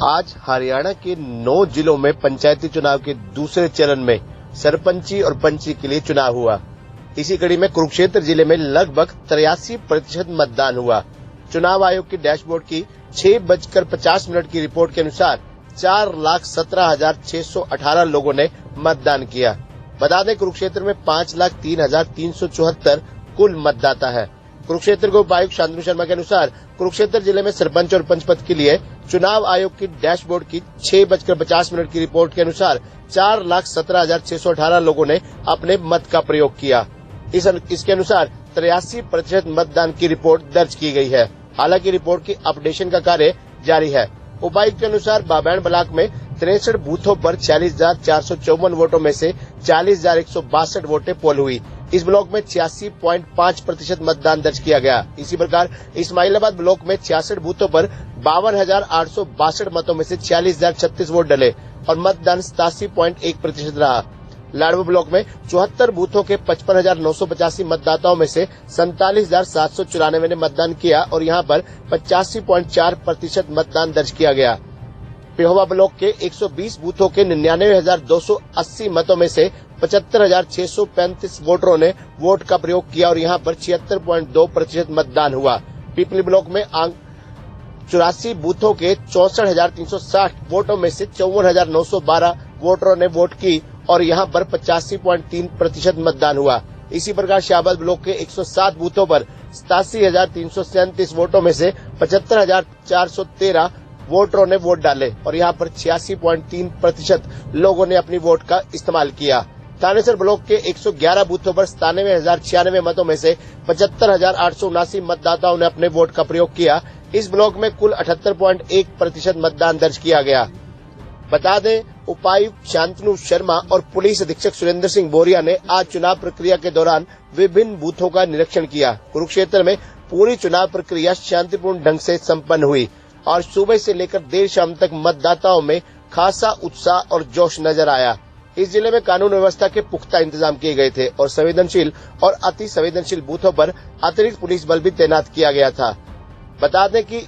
आज हरियाणा के 9 जिलों में पंचायती चुनाव के दूसरे चरण में सरपंची और पंची के लिए चुनाव हुआ। इसी कड़ी में कुरुक्षेत्र जिले में लगभग 83% मतदान हुआ। चुनाव आयोग के डैशबोर्ड की 6:50 की रिपोर्ट के अनुसार 4,17,618 लोगों ने मतदान किया। बता दें कुरुक्षेत्र में 5,03,374 कुल मतदाता है। कुरुक्षेत्र के उपायुक्त शांतनु शर्मा के अनुसार कुरुक्षेत्र जिले में सरपंच और पंच पद के लिए चुनाव आयोग की डैशबोर्ड की 6:50 की रिपोर्ट के अनुसार 4,17,618 लोगों ने अपने मत का प्रयोग किया। इसके अनुसार 83% मतदान की रिपोर्ट दर्ज की गई है। हालांकि रिपोर्ट की अपडेशन का कार्य जारी है। उपायुक्त के अनुसार बाबैन ब्लॉक में 63 बूथों पर 40,454 वोटों में से 40,162 वोटें पोल हुई। इस ब्लॉक में 86.5% मतदान दर्ज किया गया। इसी प्रकार इस्माइलाबाद ब्लॉक में 66 बूथों पर 52,862 मतों में से 40,036 वोट डले और मतदान 87.1% रहा। लाडवा ब्लॉक में 74 बूथों के 55,985 मतदाताओं में से 47,794 ने मतदान किया और यहां पर 85.4% मतदान दर्ज किया गया। पेहोवा ब्लॉक के 120 बूथों के 99,280 मतों में से 75,635 वोटरों ने वोट का प्रयोग किया और यहां पर 76.2% मतदान हुआ। पिपली ब्लॉक में 84 बूथों के 64,360 वोटों में से 54,912 वोटरों ने वोट की और यहां पर 85.3% मतदान हुआ। इसी प्रकार शाहबाद ब्लॉक के 107 बूथों पर 87,337 वोटों में से 75,413 वोटरों ने वोट डाले और यहां पर 86.3% लोगों ने अपनी वोट का इस्तेमाल किया। थानेसर ब्लॉक के 111 बूथों पर 97,096 मतों में से 75,879 मतदाताओं ने अपने वोट का प्रयोग किया। इस ब्लॉक में कुल 78.1% मतदान दर्ज किया गया। बता दें उपायुक्त शांतनु शर्मा और पुलिस अधीक्षक सुरेंद्र सिंह बोरिया ने आज चुनाव प्रक्रिया के दौरान विभिन्न बूथों का निरीक्षण किया। कुरुक्षेत्र में पूरी चुनाव प्रक्रिया शांतिपूर्ण ढंग से संपन्न हुई और सुबह से लेकर देर शाम तक मतदाताओं में खासा उत्साह और जोश नजर आया। इस जिले में कानून व्यवस्था के पुख्ता इंतजाम किए गए थे और संवेदनशील और अति संवेदनशील बूथों पर अतिरिक्त पुलिस बल भी तैनात किया गया था। बता दें कि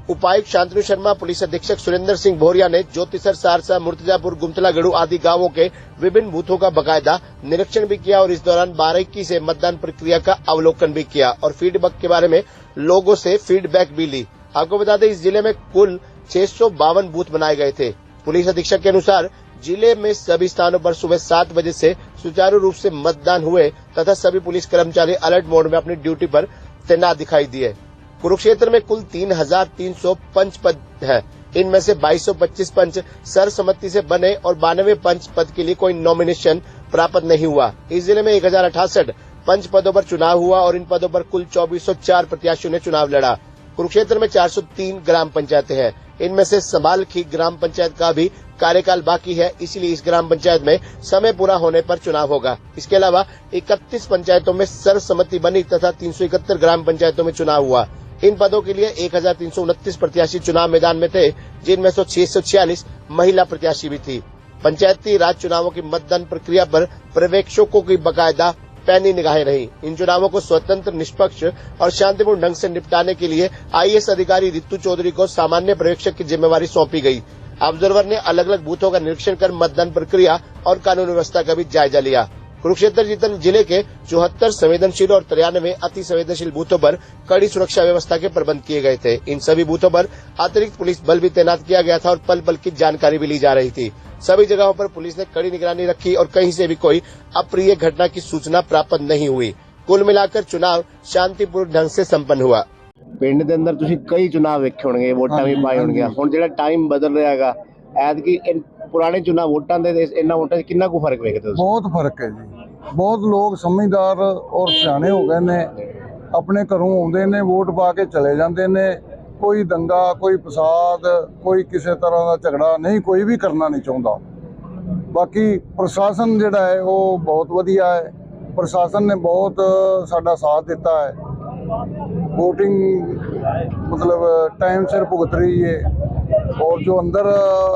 उपायुक्त शांतनु शर्मा, पुलिस अधीक्षक सुरेंद्र सिंह भोरिया ने ज्योतिसर, सारसा, मुर्तजापुर, गुमतलागढ़ आदि गांवों के विभिन्न बूथों का बाकायदा निरीक्षण भी किया और इस दौरान बारीकी से मतदान प्रक्रिया का अवलोकन भी किया और फीडबैक के बारे में लोगों से फीडबैक भी ली। आपको बता दें इस जिले में कुल 652 बूथ बनाए गए थे। पुलिस अधीक्षक के अनुसार जिले में सभी स्थानों पर सुबह 7 बजे से सुचारू रूप से मतदान हुए तथा सभी पुलिस कर्मचारी अलर्ट मोड में अपनी ड्यूटी पर तैनात दिखाई दिए। कुरुक्षेत्र में कुल 3,300 पंच पद है। इनमें से 2,225 पंच सर्वसम्मति से बने और 92 पंच पद के लिए कोई नॉमिनेशन प्राप्त नहीं हुआ। इस जिले में 1,068 पंच पदों पर चुनाव हुआ और इन पदों पर कुल 2,404 प्रत्याशियों ने चुनाव लड़ा। कुरुक्षेत्र में 403 ग्राम पंचायतें हैं। इनमें से समालखी ग्राम पंचायत का भी कार्यकाल बाकी है, इसलिए इस ग्राम पंचायत में समय पूरा होने पर चुनाव होगा। इसके अलावा 31 पंचायतों में सर्वसम्मति बनी तथा 371 ग्राम पंचायतों में चुनाव हुआ। इन पदों के लिए 1,329 प्रत्याशी चुनाव मैदान में थे, जिनमें से 646 महिला प्रत्याशी भी थी। पंचायती राज चुनावों की मतदान प्रक्रिया पर पर्यवेक्षकों की बाकायदा पैनी निगाहें रही। इन चुनावों को स्वतंत्र, निष्पक्ष और शांतिपूर्ण ढंग से निपटाने के लिए आईएएस अधिकारी रितु चौधरी को सामान्य पर्यवेक्षक की जिम्मेवारी सौंपी गई। ऑब्जर्वर ने अलग अलग बूथों का निरीक्षण कर मतदान प्रक्रिया और कानून व्यवस्था का भी जायजा लिया। कुरुक्षेत्र जिले के 74 संवेदनशील और 93 अति संवेदनशील बूथों पर कड़ी सुरक्षा व्यवस्था के प्रबंध किए गए थे। इन सभी बूथों पर अतिरिक्त पुलिस बल भी तैनात किया गया था और पल पल की जानकारी भी ली जा रही थी। सभी जगहों पर पुलिस ने कड़ी निगरानी रखी और कहीं से भी कोई अप्रिय घटना की सूचना प्राप्त नहीं हुई। कुल मिलाकर चुनाव शांतिपूर्ण ढंग से संपन्न हुआ। पिंड के अंदर तुसीं कई चुनाव वेखे होणगे, वोटां भी पाए होणगे। हुण जिहड़ा टाइम बदल रहा हैगा, ऐतकी पुराने चुनाव वोटां दे इन्हां वोटां 'च किन्ना कुछ फर्क वेखदे हो? बहुत फर्क है जी। बहुत लोग समझदार और सियाने हो गए ने, अपने घरों आउंदे ने, वोट पा के चले जाते ने। कोई दंगा, कोई फसाद, कोई किसी तरह का झगड़ा नहीं, कोई भी करना नहीं चाहता। बाकी प्रशासन जिहड़ा है वो बहुत वधिया है। प्रशासन ने बहुत साडा साथ दिता है। वोटिंग मतलब टाइम सिर भुगत रही है और जो अंदर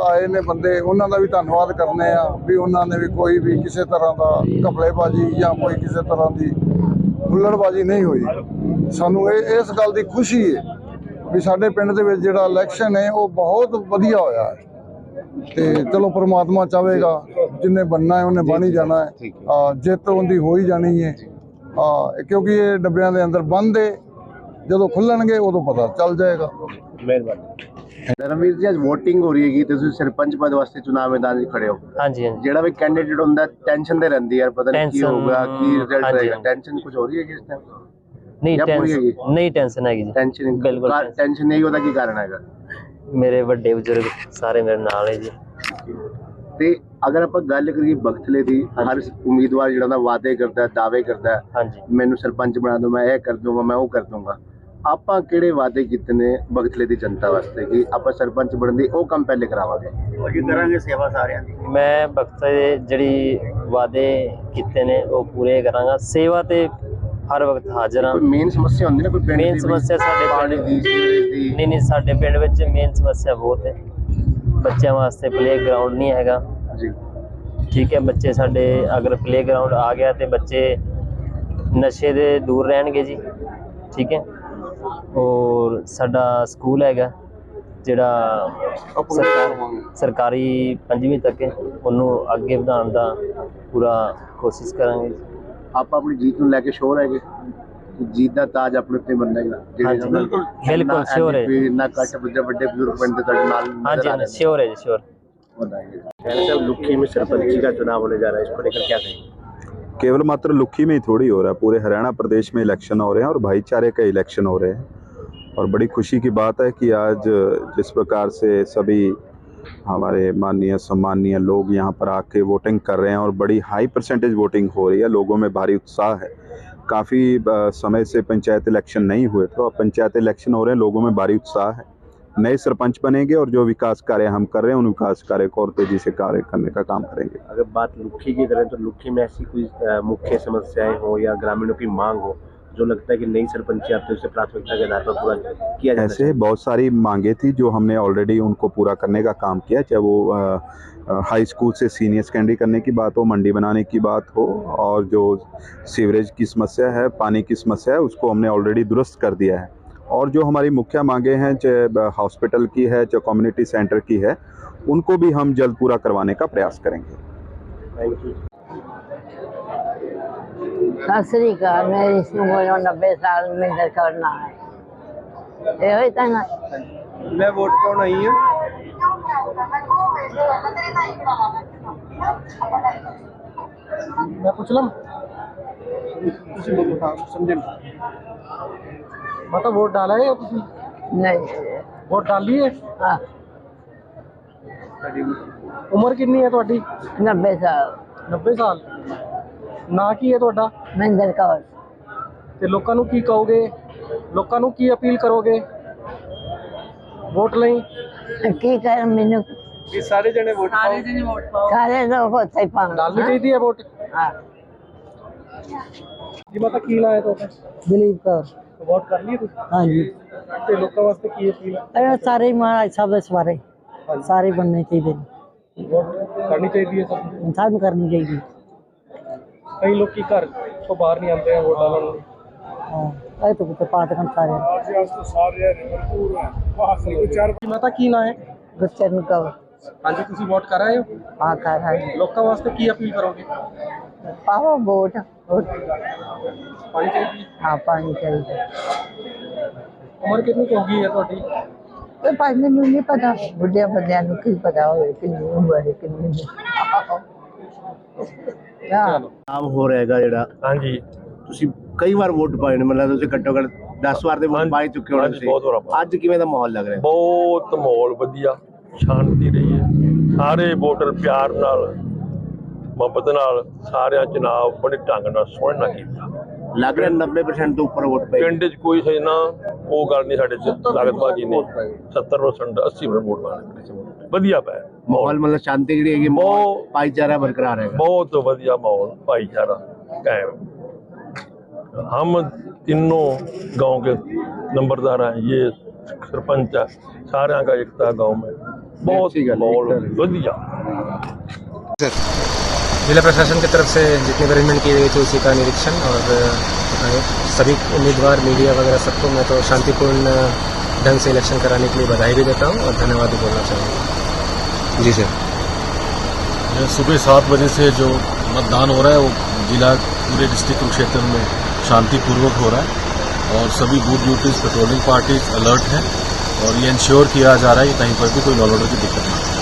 आए ने बंदे, उन्हों का भी धन्यवाद करने भी उन्होंने भी कोई भी किसी तरह का घपलेबाजी या कोई किसी तरह की हुल्लड़बाजी नहीं हुई। सानू इस गल की खुशी है ਵੀ ਸਾਡੇ ਪਿੰਡ ਦੇ ਵਿੱਚ ਜਿਹੜਾ ਇਲੈਕਸ਼ਨ ਹੈ ਉਹ ਬਹੁਤ ਵਧੀਆ ਹੋਇਆ ਹੈ ਤੇ ਚਲੋ ਪ੍ਰਮਾਤਮਾ ਚਾਹੇਗਾ ਜਿੰਨੇ ਬਣਨਾ ਹੈ ਉਹਨੇ ਬਣ ਹੀ ਜਾਣਾ ਹੈ। ਜਿੱਤ ਉਹਦੀ ਹੋ ਹੀ ਜਾਣੀ ਹੈ ਕਿਉਂਕਿ ਇਹ ਡੱਬਿਆਂ ਦੇ ਅੰਦਰ ਬੰਦ ਹੈ, ਜਦੋਂ ਖੁੱਲਣਗੇ ਉਦੋਂ ਪਤਾ ਚੱਲ ਜਾਏਗਾ। ਮਿਹਰਬਾਨੀ। ਰਣਵੀਰ ਜੀ, ਅੱਜ VOTING ਹੋ ਰਹੀ ਹੈਗੀ, ਤੁਸੀਂ ਸਰਪੰਚ ਪਦ ਵਾਸਤੇ ਚੁਣਾਵ ਮੈਦਾਨ 'ਚ ਖੜੇ ਹੋ। ਹਾਂਜੀ ਜਿਹੜਾ ਵੀ ਕੈਂਡੀਡੇਟ ਹੁੰਦਾ ਟੈਨਸ਼ਨ ਤੇ ਰਹਿੰਦੀ ਯਾਰ, ਪਤਾ ਨਹੀਂ ਕੀ ਹੋਊਗਾ, ਕੀ ਰਿਜ਼ਲਟ ਰਹੇਗਾ। ਟੈਨਸ਼ਨ ਕੁਝ ਹੋ ਰਹੀ ਹੈ ਇਸ ਟਾਈਮ? ਨਹੀਂ ਟੈਨਸ਼ਨ ਹੈਗੀ ਜੀ, ਟੈਨਸ਼ਨ ਬਿਲਕੁਲ ਟੈਨਸ਼ਨ ਨਹੀਂ, ਉਹਦਾ ਕੀ ਕਾਰਨ ਹੈਗਾ? ਮੇਰੇ ਵੱਡੇ ਬਜ਼ੁਰਗ ਸਾਰੇ ਮੇਰੇ ਨਾਲ ਹੈ ਜੀ। ਤੇ ਅਗਰ ਆਪਾਂ ਗੱਲ ਕਰੀਏ ਬਖਤਲੇ ਦੀ, ਹਰ ਉਮੀਦਵਾਰ ਜਿਹੜਾ ਨਾ ਵਾਅਦੇ ਕਰਦਾ, ਦਾਅਵੇ ਕਰਦਾ, ਹਾਂਜੀ ਮੈਨੂੰ ਸਰਪੰਚ ਬਣਾ ਦੋ, ਮੈਂ ਇਹ ਕਰ ਦੂੰਗਾ, ਮੈਂ ਉਹ ਕਰ ਦੂੰਗਾ। ਆਪਾਂ ਕਿਹੜੇ ਵਾਅਦੇ ਕੀਤੇ ਨੇ ਬਖਤਲੇ ਦੀ ਜਨਤਾ ਵਾਸਤੇ ਕਿ ਆਪਾਂ ਸਰਪੰਚ ਬਣਨ ਦੀ ਉਹ ਕੰਮ ਪਹਿਲੇ ਕਰਾਵਾਂਗੇ, ਉਹ ਕਰਾਂਗੇ ਸੇਵਾ ਸਾਰਿਆਂ ਦੀ? ਮੈਂ ਬਖਤਲੇ ਜਿਹੜੀ ਵਾਅਦੇ ਕੀਤੇ ਨੇ ਉਹ ਪੂਰੇ ਕਰਾਂਗਾ। ਸੇਵਾ ਤੇ ਹਰ ਵਕਤ ਹਾਜ਼ਰ ਹਾਂ। ਕੋਈ ਮੇਨ ਸਮੱਸਿਆ ਹੁੰਦੀ ਨਾ ਕੋਈ ਪਿੰਡ ਦੀ? ਮੇਨ ਸਮੱਸਿਆ ਸਾਡੇ ਪਾਣੀ ਦੀ, ਸੀਵਰੇਜ ਦੀ? ਨਹੀਂ ਸਾਡੇ ਪਿੰਡ ਵਿੱਚ ਮੇਨ ਸਮੱਸਿਆ ਬਹੁਤ ਹੈ। ਬੱਚਿਆਂ ਵਾਸਤੇ ਪਲੇਗਰਾਉਂਡ ਨਹੀਂ ਹੈਗਾ ਜੀ, ਠੀਕ ਹੈ। ਬੱਚੇ ਸਾਡੇ ਅਗਰ ਪਲੇਗਰਾਉਂਡ ਆ ਗਿਆ ਤੇ ਬੱਚੇ ਨਸ਼ੇ ਦੇ ਦੂਰ ਰਹਿਣਗੇ ਜੀ, ਠੀਕ ਹੈ। ਔਰ ਸਾਡਾ ਸਕੂਲ ਹੈਗਾ ਜਿਹੜਾ ਸਰਕਾਰੀ 5ਵੀਂ ਤੱਕ ਹੈ, ਉਹਨੂੰ ਅੱਗੇ ਵਧਾਉਣ ਦਾ ਪੂਰਾ ਕੋਸ਼ਿਸ਼ ਕਰਾਂਗੇ। ਆਪਾਂ ਆਪਣੀ ਜੀਤ ਨੂੰ ਲੈ ਕੇ ਸ਼ੋਰ ਹੈਗੇ, ਜੀਤ ਦਾ ਤਾਜ ਆਪਣੇ ਉੱਤੇ ਬਣੇਗਾ? ਹਾਂਜੀ ਬਿਲਕੁਲ ਸ਼ੋਰ ਹੈ। ਇੰਨਾ ਕੱਟ ਵੱਡੇ ਬਜ਼ੁਰਗ ਪਿੰਡ ਦੇ ਤੁਹਾਡੇ ਨਾਲ? ਹਾਂਜੀ श्योर है श्योर। लुक्की में सरपंची का चुनाव होने जा रहा है, इसको लेकर क्या कहेंगे? केवल मात्र लुक्की में ही थोड़ी हो रहा है, पूरे हरियाणा प्रदेश में इलेक्शन हो रहे हैं और भाईचारे का इलेक्शन हो रहे हैं। और बड़ी खुशी की बात है कि आज जिस प्रकार से सभी हमारे माननीय सम्माननीय लोग यहाँ पर आके वोटिंग कर रहे हैं और बड़ी हाई परसेंटेज वोटिंग हो रही है, लोगों में भारी उत्साह है। काफ़ी समय से पंचायत इलेक्शन नहीं हुए तो अब पंचायत इलेक्शन हो रहे हैं, लोगों में भारी उत्साह है। नए सरपंच बनेंगे और जो विकास कार्य हम कर रहे हैं उन विकास कार्य को और तेजी से कार्य करने का काम करेंगे। अगर बात लुक्की की करें तो लुक्की में ऐसी कोई मुख्य समस्याएं हो या ग्रामीणों की मांग हो जो लगता है कि नई सरपंची आते उसे प्राथमिकता के आधार पर पूरा किया जाए? ऐसे बहुत सारी मांगे थी जो हमने ऑलरेडी उनको पूरा करने का काम किया, चाहे वो हाई स्कूल से सीनियर सेकेंडरी करने की बात हो, मंडी बनाने की बात हो, और जो सीवरेज की समस्या है, पानी की समस्या है, उसको हमने ऑलरेडी दुरुस्त कर दिया है। और जो हमारी मुख्य मांगे हैं, चाहे हॉस्पिटल की है, चाहे कम्युनिटी सेंटर की है, उनको भी हम जल्द पूरा करवाने का प्रयास करेंगे। Thank you. सत श्री अकाल। मेरी उम्र 90 साल मिंदर करना है। ये होता ना मैं वोट पाउण आई हूं। मैं पूछ लम समझे मतलब वोट डाला है नहीं। वोट डाल लिए? हाँ, उम्र कितनी है ਤੁਹਾਡੀ? 90 साल। 90 साल। ਨਾਂ ਕੀ ਹੈ ਤੁਹਾਡਾ? मिंदर कौर। ਤੇ ਲੋਕਾਂ ਨੂੰ ਕੀ ਕਹੋਗੇ? ਲੋਕਾਂ ਨੂੰ ਕੀ ਅਪੀਲ ਕਰੋਗੇ ਵੋਟ ਲਈ? की कर मैनू ਕਿ ਸਾਰੇ ਜਣੇ ਵੋਟ ਪਾਓ। सारे लोग होते ही पान ਡਾਲਣੀ ਚਾਹੀਦੀ ਹੈ ਵੋਟ। हाँ। ਜੀ ਮਾਤਾ ਕੀ ਨਾਂ ਹੈ ਤੁਹਾਡਾ? दिलीप कौर। ਵੋਟ ਕਰ ਲਈ ਤੁਸੀਂ? हाँ जी। ਤੇ ਲੋਕਾਂ ਵਾਸਤੇ ਕੀ ਅਪੀਲ ਹੈ? अरे सारे महाराज साहब दे सवारे सारे बनने चाहिए, ਵੋਟ ਕਰਨੀ ਚਾਹੀਦੀ ਹੈ ਸਭ ਨੂੰ। सब करनी चाहिए। ਕਈ ਲੋਕੀ ਘਰ ਤੋਂ ਬਾਹਰ ਨਹੀਂ ਆਉਂਦੇ ਆ ਵੋਟ ਡਾਲਣ ਲਈ। हाँ, तो कुछ पाठ कर सारे। ਜੀ ਮਾਤਾ ਕੀ ਨਾਂ ਹੈ? गुरचरण कौर। ਹਾਂਜੀ ਤੁਸੀਂ ਵੋਟ ਕਰ ਰਹੇ ਹੋ? हाँ कर रहा है। ਲੋਕਾਂ ਵਾਸਤੇ ਕੀ ਅਪੀਲ ਕਰੋਗੇ? पाओ वोट। ਪਾਣੀ ਚਾਹੀਦੀ ਹੈ? हाँ पानी चाहिए। ਉਮਰ ਕਿੰਨੀ ਕੁ ਹੋ ਗਈ ਹੈ ਤੁਹਾਡੀ? तो भाई मैनू नहीं पता, बुढ़िया बंदियां नूं की पता होवे किन्नी उम्र है किन्नी नहीं। ਚਲੋ ਨਾਮ ਹੋ ਰਹੇਗਾ ਜਿਹੜਾ, ਹਾਂਜੀ ਤੁਸੀਂ ਕਈ ਵਾਰ ਵੋਟ ਪਾਏ ਨੇ, ਮਤਲਬ ਤੁਸੀਂ ਘੱਟੋ ਘੱਟ 10 ਵਾਰ ਦੇ ਵੋਟ ਹਾਂਜੀ, ਪਾਈ ਚੁੱਕੇ ਹੋਣੇ ਹਾਂਜੀ, ਬਹੁਤ ਵਾਰ ਤੁਸੀਂ। ਪਾਏ। ਅੱਜ ਕਿਵੇਂ ਦਾ ਮਾਹੌਲ ਲੱਗ ਰਿਹਾ? ਬਹੁਤ ਮਾਹੌਲ ਵਧੀਆ, ਸ਼ਾਂਤੀ ਰਹੀ ਹੈ। ਸਾਰੇ ਵੋਟਰ ਪਿਆਰ ਨਾਲ, ਮੁਹੱਬਤ ਨਾਲ ਸਾਰਿਆਂ ਚੁਣਾਵ ਬੜੇ ਢੰਗ ਨਾਲ ਸੋਹਣੇ ਨਾਲ ਕੀਤਾ। ਲੱਗ ਰਿਹਾ 90% ਤੋਂ ਉੱਪਰ ਵੋਟ ਪਈ। ਪਿੰਡ 'ਚ ਕੋਈ ਸਹੀ ਨਾ ਉਹ ਗੱਲ ਨਹੀਂ, ਸਾਡੇ 'ਚ ਲਾਗਤਬਾਜ਼ੀ ਨੇ 70% 80% ਵੋਟ ਪਾਣੇ ਵਧੀਆ ਪਿਆ ਮਾਹੌਲ ਮਤਲਬ ਸ਼ਾਂਤੀ ਜਿਹੜੀ ਹੈਗੀ, ਬਹੁਤ ਭਾਈਚਾਰਾ ਬਰਕਰਾਰ ਹੈ। बहुत ਵਧੀਆ माहौल भाईचारा कायम। हम तीनों गांव के नंबरदार हैं, ये सरपंच है, सारे का एकता गांव में बहुत माहौल बढ़िया। जिला प्रशासन की तरफ से जितनी अरेंजमेंट की गई थी उसी का निरीक्षण और सभी उम्मीदवार मीडिया वगैरह सबको मैं तो शांतिपूर्ण ढंग से इलेक्शन कराने के लिए बधाई भी देता हूँ और धन्यवाद भी बोलना चाहूँगा। जी सर। सुबह 7 बजे से जो मतदान हो रहा है वो जिला पूरे डिस्ट्रिक्ट कुरुक्षेत्र में शांतिपूर्वक हो रहा है और सभी booth duties patrolling parties alert हैं और ये इंश्योर किया जा रहा है कि कहीं पर भी कोई लॉ ऑर्डर की दिक्कत नहीं।